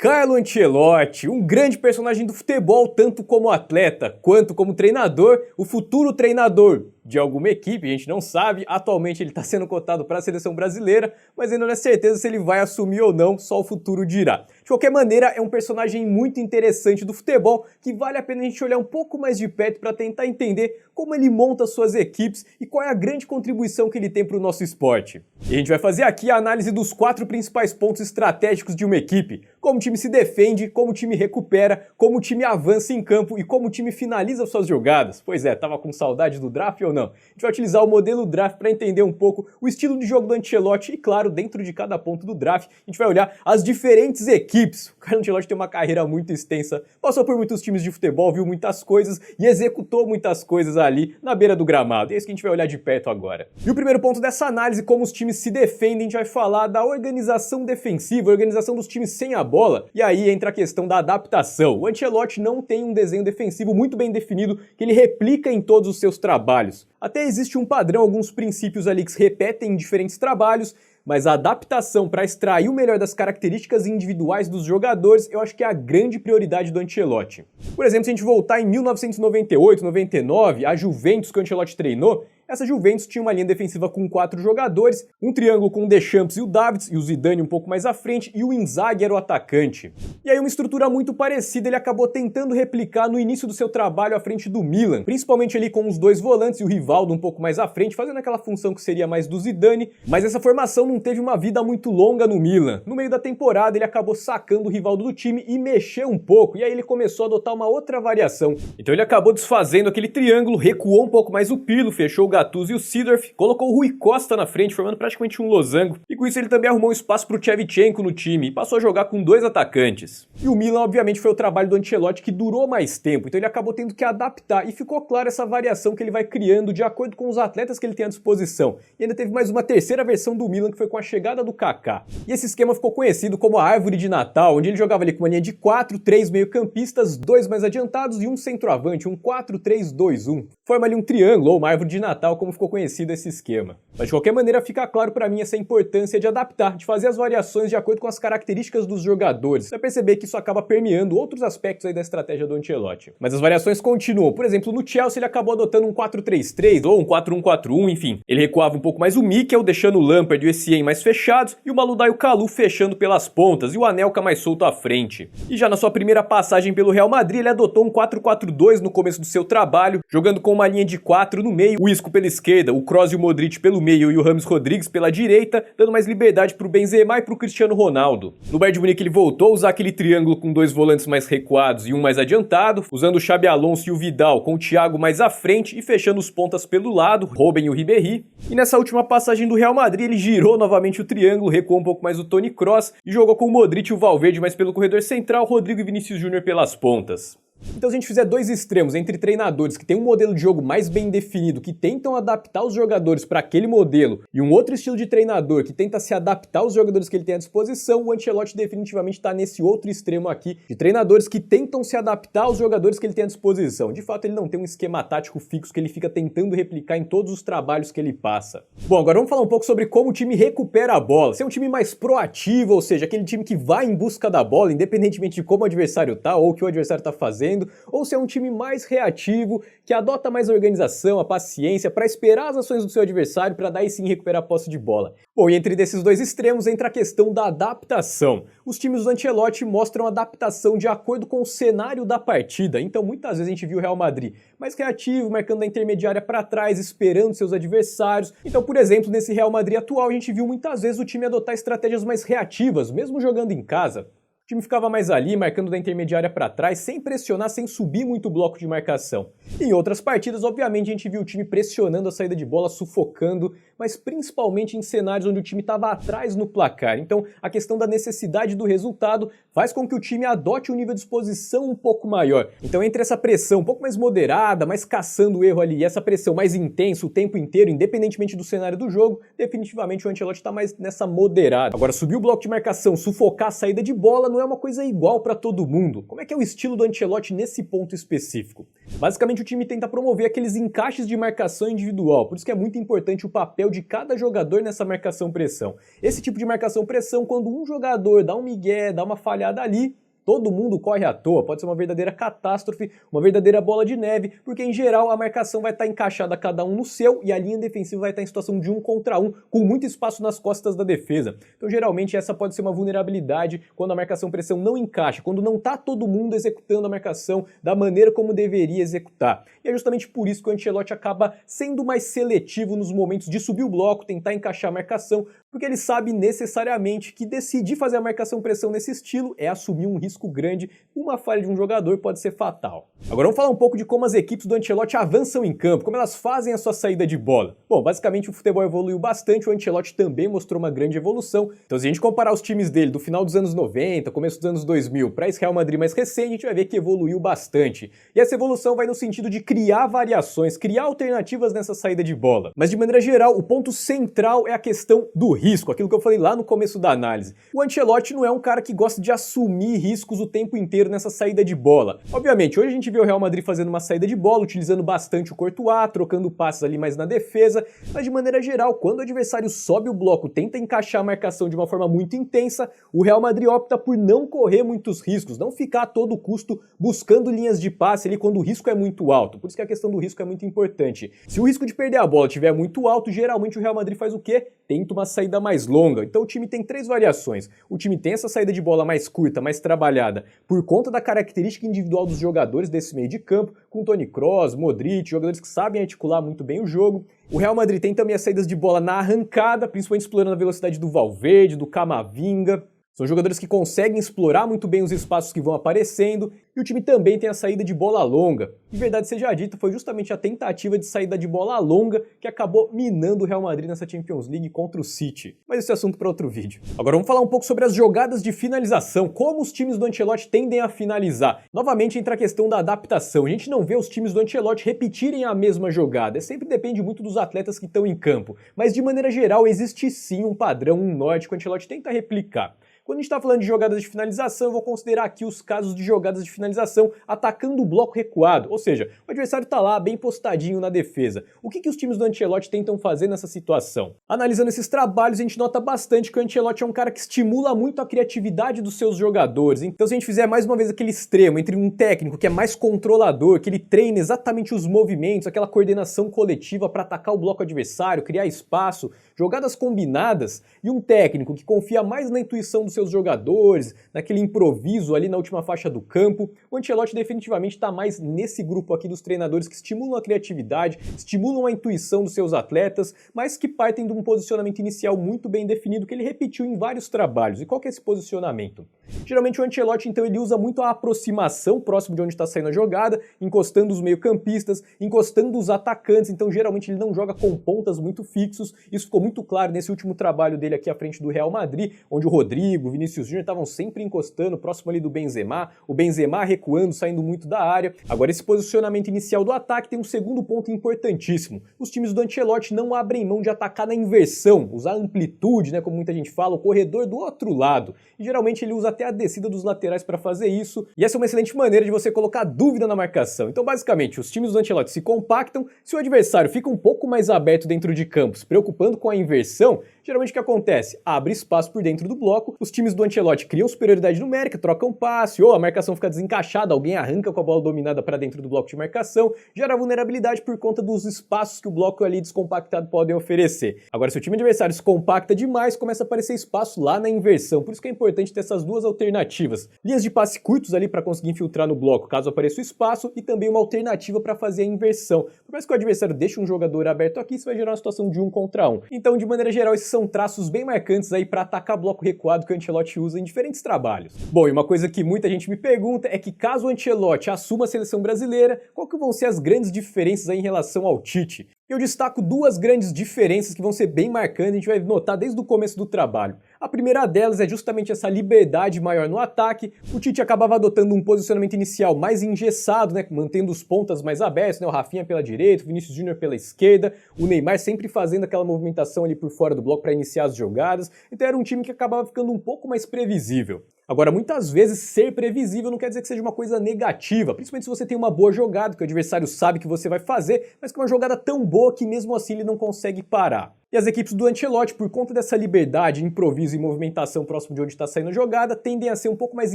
Carlo Ancelotti, um grande personagem do futebol, tanto como atleta quanto como treinador, o futuro treinador de alguma equipe, a gente não sabe. Atualmente ele está sendo cotado para a seleção brasileira, mas ainda não é certeza se ele vai assumir ou não, só o futuro dirá. De qualquer maneira, é um personagem muito interessante do futebol, que vale a pena a gente olhar um pouco mais de perto para tentar entender como ele monta suas equipes e qual é a grande contribuição que ele tem para o nosso esporte. E a gente vai fazer aqui a análise dos 4 principais pontos estratégicos de uma equipe: como o time se defende, como o time recupera, como o time avança em campo e como o time finaliza suas jogadas. Pois é, tava com saudade do draft ou não? A gente vai utilizar o modelo draft para entender um pouco o estilo de jogo do Ancelotti e, claro, dentro de cada ponto do draft, a gente vai olhar as diferentes equipes. O Carlo Ancelotti tem uma carreira muito extensa, passou por muitos times de futebol, viu muitas coisas e executou muitas coisas ali na beira do gramado. E é isso que a gente vai olhar de perto agora. E o primeiro ponto dessa análise, como os times se defendem, a gente vai falar da organização defensiva, a organização dos times sem a bola. E aí entra a questão da adaptação. O Ancelotti não tem um desenho defensivo muito bem definido que ele replica em todos os seus trabalhos. Até existe um padrão, alguns princípios ali que se repetem em diferentes trabalhos, mas a adaptação para extrair o melhor das características individuais dos jogadores, eu acho que é a grande prioridade do Ancelotti. Por exemplo, se a gente voltar em 1998, 99, a Juventus que o Ancelotti treinou, essa Juventus tinha uma linha defensiva com 4 jogadores, um triângulo com o Deschamps e o Davids, e o Zidane um pouco mais à frente, e o Inzaghi era o atacante. E aí uma estrutura muito parecida ele acabou tentando replicar no início do seu trabalho à frente do Milan, principalmente ali com os 2 volantes e o Rivaldo um pouco mais à frente, fazendo aquela função que seria mais do Zidane, mas essa formação não teve uma vida muito longa no Milan. No meio da temporada ele acabou sacando o Rivaldo do time e mexeu um pouco, e aí ele começou a adotar uma outra variação. Então ele acabou desfazendo aquele triângulo, recuou um pouco mais o Pirlo, fechou o Gattuso e o Seedorf, colocou o Rui Costa na frente, formando praticamente um losango, e com isso ele também arrumou um espaço para o Shevchenko no time e passou a jogar com 2 atacantes. E o Milan, obviamente, foi o trabalho do Ancelotti que durou mais tempo, então ele acabou tendo que adaptar, e ficou claro essa variação que ele vai criando de acordo com os atletas que ele tem à disposição. E ainda teve mais uma terceira versão do Milan, que foi com a chegada do Kaká. E esse esquema ficou conhecido como a árvore de Natal, onde ele jogava ali com uma linha de 4, 3 meio-campistas, 2 mais adiantados e um centroavante, um 4-3-2-1. Forma ali um triângulo ou uma árvore de Natal, como ficou conhecido esse esquema. Mas de qualquer maneira fica claro para mim essa importância de adaptar, de fazer as variações de acordo com as características dos jogadores. Você vai perceber que isso acaba permeando outros aspectos aí da estratégia do Ancelotti. Mas as variações continuam. Por exemplo, no Chelsea ele acabou adotando um 4-3-3 ou um 4-1-4-1, enfim. Ele recuava um pouco mais o Mikel, deixando o Lampard e o Essien mais fechados e o Malouda e o Kalou fechando pelas pontas e o Anelka mais solto à frente. E já na sua primeira passagem pelo Real Madrid ele adotou um 4-4-2 no começo do seu trabalho, jogando com uma linha de 4 no meio, o Isco pela esquerda, o Kroos e o Modric pelo meio e o James Rodrigues pela direita, dando mais liberdade pro Benzema e pro Cristiano Ronaldo. No Bayern de Munique ele voltou a usar aquele triângulo com 2 volantes mais recuados e um mais adiantado, usando o Xabi Alonso e o Vidal com o Thiago mais à frente e fechando os pontas pelo lado, Robben e o Ribéry. E nessa última passagem do Real Madrid ele girou novamente o triângulo, recuou um pouco mais o Toni Kroos e jogou com o Modric e o Valverde mais pelo corredor central, Rodrigo e Vinícius Júnior pelas pontas. Então se a gente fizer 2 extremos entre treinadores que têm um modelo de jogo mais bem definido, que tentam adaptar os jogadores para aquele modelo, e um outro estilo de treinador que tenta se adaptar aos jogadores que ele tem à disposição, o Ancelotti definitivamente está nesse outro extremo aqui, de treinadores que tentam se adaptar aos jogadores que ele tem à disposição. De fato ele não tem um esquema tático fixo que ele fica tentando replicar em todos os trabalhos que ele passa. Bom, agora vamos falar um pouco sobre como o time recupera a bola. Se é um time mais proativo, ou seja, aquele time que vai em busca da bola, independentemente de como o adversário tá ou o que o adversário tá fazendo, ou se é um time mais reativo, que adota mais a organização, a paciência, para esperar as ações do seu adversário para daí sim recuperar a posse de bola. Bom, e entre desses 2 extremos entra a questão da adaptação. Os times do Ancelotti mostram adaptação de acordo com o cenário da partida, então muitas vezes a gente viu o Real Madrid mais reativo, marcando da intermediária para trás, esperando seus adversários. Então, por exemplo, nesse Real Madrid atual a gente viu muitas vezes o time adotar estratégias mais reativas, mesmo jogando em casa. O time ficava mais ali, marcando da intermediária para trás, sem pressionar, sem subir muito o bloco de marcação. Em outras partidas, obviamente, a gente viu o time pressionando a saída de bola, sufocando, mas principalmente em cenários onde o time estava atrás no placar. Então, a questão da necessidade do resultado faz com que o time adote um nível de exposição um pouco maior. Então, entre essa pressão um pouco mais moderada, mais caçando o erro ali, e essa pressão mais intensa o tempo inteiro, independentemente do cenário do jogo, definitivamente o Ancelotti está mais nessa moderada. Agora, subir o bloco de marcação, sufocar a saída de bola, não é uma coisa igual para todo mundo. Como é que é o estilo do Ancelotti nesse ponto específico? Basicamente o time tenta promover aqueles encaixes de marcação individual, por isso que é muito importante o papel papel de cada jogador nessa marcação-pressão. Esse tipo de marcação-pressão, quando um jogador dá um migué, dá uma falhada ali, todo mundo corre à toa, pode ser uma verdadeira catástrofe, uma verdadeira bola de neve, porque em geral a marcação vai estar encaixada cada um no seu e a linha defensiva vai estar em situação de 1 contra 1, com muito espaço nas costas da defesa. Então geralmente essa pode ser uma vulnerabilidade quando a marcação-pressão não encaixa, quando não está todo mundo executando a marcação da maneira como deveria executar. E é justamente por isso que o Ancelotti acaba sendo mais seletivo nos momentos de subir o bloco, tentar encaixar a marcação, porque ele sabe necessariamente que decidir fazer a marcação-pressão nesse estilo é assumir um risco grande, uma falha de um jogador pode ser fatal. Agora vamos falar um pouco de como as equipes do Ancelotti avançam em campo, como elas fazem a sua saída de bola. Bom, basicamente o futebol evoluiu bastante, o Ancelotti também mostrou uma grande evolução, então se a gente comparar os times dele do final dos anos 90, começo dos anos 2000, para esse Real Madrid mais recente, a gente vai ver que evoluiu bastante. E essa evolução vai no sentido de criar variações, criar alternativas nessa saída de bola. Mas de maneira geral, o ponto central é a questão do risco, aquilo que eu falei lá no começo da análise. O Ancelotti não é um cara que gosta de assumir riscos o tempo inteiro nessa saída de bola. Obviamente, hoje a gente vê o Real Madrid fazendo uma saída de bola, utilizando bastante o Courtois, trocando passes ali mais na defesa, mas de maneira geral, quando o adversário sobe o bloco, tenta encaixar a marcação de uma forma muito intensa, o Real Madrid opta por não correr muitos riscos, não ficar a todo custo buscando linhas de passe ali quando o risco é muito alto. Por isso que a questão do risco é muito importante. Se o risco de perder a bola estiver muito alto, geralmente o Real Madrid faz o quê? Tenta uma saída mais longa. Então o time tem 3 variações. O time tem essa saída de bola mais curta, mais trabalhada, por conta da característica individual dos jogadores desse meio de campo, com Toni Kroos, Modric, jogadores que sabem articular muito bem o jogo. O Real Madrid tem também as saídas de bola na arrancada, principalmente explorando a velocidade do Valverde, do Camavinga. São jogadores que conseguem explorar muito bem os espaços que vão aparecendo, e o time também tem a saída de bola longa. De verdade seja dita, foi justamente a tentativa de saída de bola longa que acabou minando o Real Madrid nessa Champions League contra o City. Mas esse é assunto para outro vídeo. Agora vamos falar um pouco sobre as jogadas de finalização, como os times do Ancelotti tendem a finalizar. Novamente entra a questão da adaptação. A gente não vê os times do Ancelotti repetirem a mesma jogada, sempre depende muito dos atletas que estão em campo. Mas de maneira geral existe sim um padrão, um norte que o Ancelotti tenta replicar. Quando a gente está falando de jogadas de finalização, eu vou considerar aqui os casos de jogadas de finalização atacando o bloco recuado, ou seja, o adversário está lá bem postadinho na defesa. O que os times do Ancelotti tentam fazer nessa situação? Analisando esses trabalhos, a gente nota bastante que o Ancelotti é um cara que estimula muito a criatividade dos seus jogadores. Então se a gente fizer mais uma vez aquele extremo entre um técnico que é mais controlador, que ele treina exatamente os movimentos, aquela coordenação coletiva para atacar o bloco adversário, criar espaço, jogadas combinadas, e um técnico que confia mais na intuição dos seus jogadores, naquele improviso ali na última faixa do campo, o Ancelotti definitivamente está mais nesse grupo aqui dos treinadores que estimulam a criatividade, estimulam a intuição dos seus atletas, mas que partem de um posicionamento inicial muito bem definido que ele repetiu em vários trabalhos. E qual que é esse posicionamento? Geralmente o Ancelotti, então, ele usa muito a aproximação próximo de onde está saindo a jogada, encostando os meio-campistas, encostando os atacantes, então geralmente ele não joga com pontas muito fixos. Isso ficou muito claro nesse último trabalho dele aqui à frente do Real Madrid, onde o Rodrigo, o Vinícius Júnior estavam sempre encostando próximo ali do Benzema, o Benzema recuando, saindo muito da área. Agora esse posicionamento inicial do ataque tem um segundo ponto importantíssimo. Os times do Ancelotti não abrem mão de atacar na inversão, usar amplitude, né, como muita gente fala, o corredor do outro lado. E geralmente ele usa até a descida dos laterais para fazer isso, e essa é uma excelente maneira de você colocar dúvida na marcação. Então basicamente os times do Ancelotti se compactam, se o adversário fica um pouco mais aberto dentro de campo, se preocupando com a inversão, geralmente o que acontece? Abre espaço por dentro do bloco, os times do Ancelotti criam superioridade numérica, trocam passe, ou a marcação fica desencaixada, alguém arranca com a bola dominada para dentro do bloco de marcação, gera vulnerabilidade por conta dos espaços que o bloco ali descompactado podem oferecer. Agora, se o time adversário se compacta demais, começa a aparecer espaço lá na inversão, por isso que é importante ter essas duas alternativas. Linhas de passe curtos ali para conseguir infiltrar no bloco, caso apareça o espaço, e também uma alternativa para fazer a inversão. Por mais que o adversário deixe um jogador aberto aqui, isso vai gerar uma situação de 1 contra 1. Então, de maneira geral, esses são traços bem marcantes aí para atacar bloco recuado que o Ancelotti usa em diferentes trabalhos. Bom, e uma coisa que muita gente me pergunta é que caso o Ancelotti assuma a seleção brasileira, qual que vão ser as grandes diferenças aí em relação ao Tite? Eu destaco 2 grandes diferenças que vão ser bem marcantes, a gente vai notar desde o começo do trabalho. A primeira delas é justamente essa liberdade maior no ataque. O Tite acabava adotando um posicionamento inicial mais engessado, né, mantendo os pontas mais abertos, né, o Rafinha pela direita, o Vinícius Júnior pela esquerda, o Neymar sempre fazendo aquela movimentação ali por fora do bloco para iniciar as jogadas. Então era um time que acabava ficando um pouco mais previsível. Agora, muitas vezes, ser previsível não quer dizer que seja uma coisa negativa, principalmente se você tem uma boa jogada, que o adversário sabe que você vai fazer, mas que é uma jogada tão boa que mesmo assim ele não consegue parar. E as equipes do Ancelotti, por conta dessa liberdade, improviso e movimentação próximo de onde está saindo a jogada, tendem a ser um pouco mais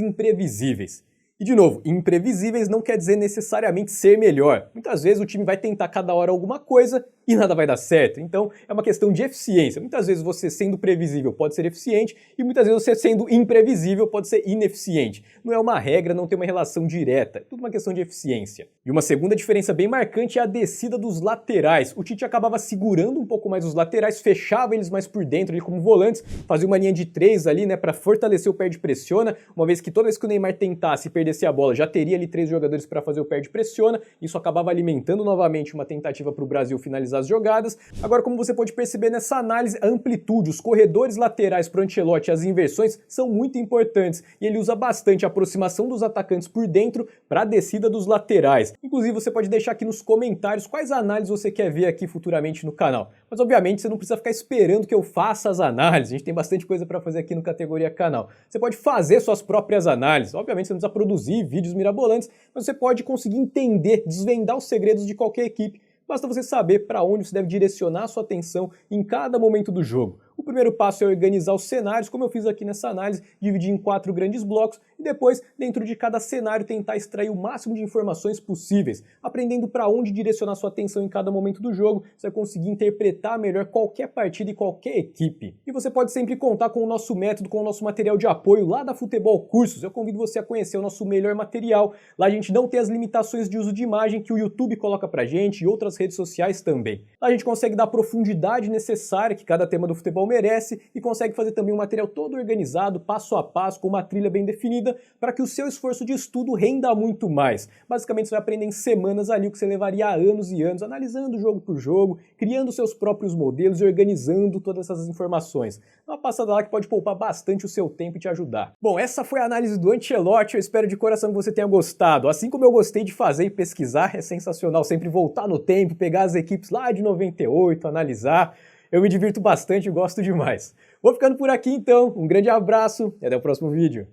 imprevisíveis. E de novo, imprevisíveis não quer dizer necessariamente ser melhor. Muitas vezes o time vai tentar cada hora alguma coisa e nada vai dar certo. Então é uma questão de eficiência. Muitas vezes você sendo previsível pode ser eficiente e muitas vezes você sendo imprevisível pode ser ineficiente. Não é uma regra, não tem uma relação direta. É tudo uma questão de eficiência. E uma segunda diferença bem marcante é a descida dos laterais. O Tite acabava segurando um pouco mais os laterais, fechava eles mais por dentro ali como volantes, fazia uma linha de 3 ali, né, para fortalecer o perde-pressiona, uma vez que toda vez que o Neymar tentasse perdesse a bola, já teria ali 3 jogadores para fazer o perde-pressiona. Isso acabava alimentando novamente uma tentativa para o Brasil finalizar as jogadas. Agora, como você pode perceber nessa análise, a amplitude, os corredores laterais para o Ancelotti e as inversões são muito importantes e ele usa bastante a aproximação dos atacantes por dentro para a descida dos laterais. Inclusive, você pode deixar aqui nos comentários quais análises você quer ver aqui futuramente no canal. Mas, obviamente, você não precisa ficar esperando que eu faça as análises. A gente tem bastante coisa para fazer aqui no Categoria Canal. Você pode fazer suas próprias análises. Obviamente, você não precisa produzir vídeos mirabolantes, mas você pode conseguir entender, desvendar os segredos de qualquer equipe. Basta você saber para onde você deve direcionar a sua atenção em cada momento do jogo. O primeiro passo é organizar os cenários, como eu fiz aqui nessa análise, dividir em 4 grandes blocos e depois, dentro de cada cenário, tentar extrair o máximo de informações possíveis. Aprendendo para onde direcionar sua atenção em cada momento do jogo, você vai conseguir interpretar melhor qualquer partida e qualquer equipe. E você pode sempre contar com o nosso método, com o nosso material de apoio lá da Futebol Cursos. Eu convido você a conhecer o nosso melhor material. Lá a gente não tem as limitações de uso de imagem que o YouTube coloca pra gente e outras redes sociais também. Lá a gente consegue dar a profundidade necessária que cada tema do futebol merece e consegue fazer também um material todo organizado, passo a passo, com uma trilha bem definida, para que o seu esforço de estudo renda muito mais. Basicamente você vai aprender em semanas ali o que você levaria anos e anos, analisando jogo por jogo, criando seus próprios modelos e organizando todas essas informações. Uma passada lá que pode poupar bastante o seu tempo e te ajudar. Bom, essa foi a análise do Ancelotti, eu espero de coração que você tenha gostado. Assim como eu gostei de fazer e pesquisar, é sensacional sempre voltar no tempo, pegar as equipes lá de 98, analisar. Eu me divirto bastante e gosto demais. Vou ficando por aqui então, um grande abraço e até o próximo vídeo.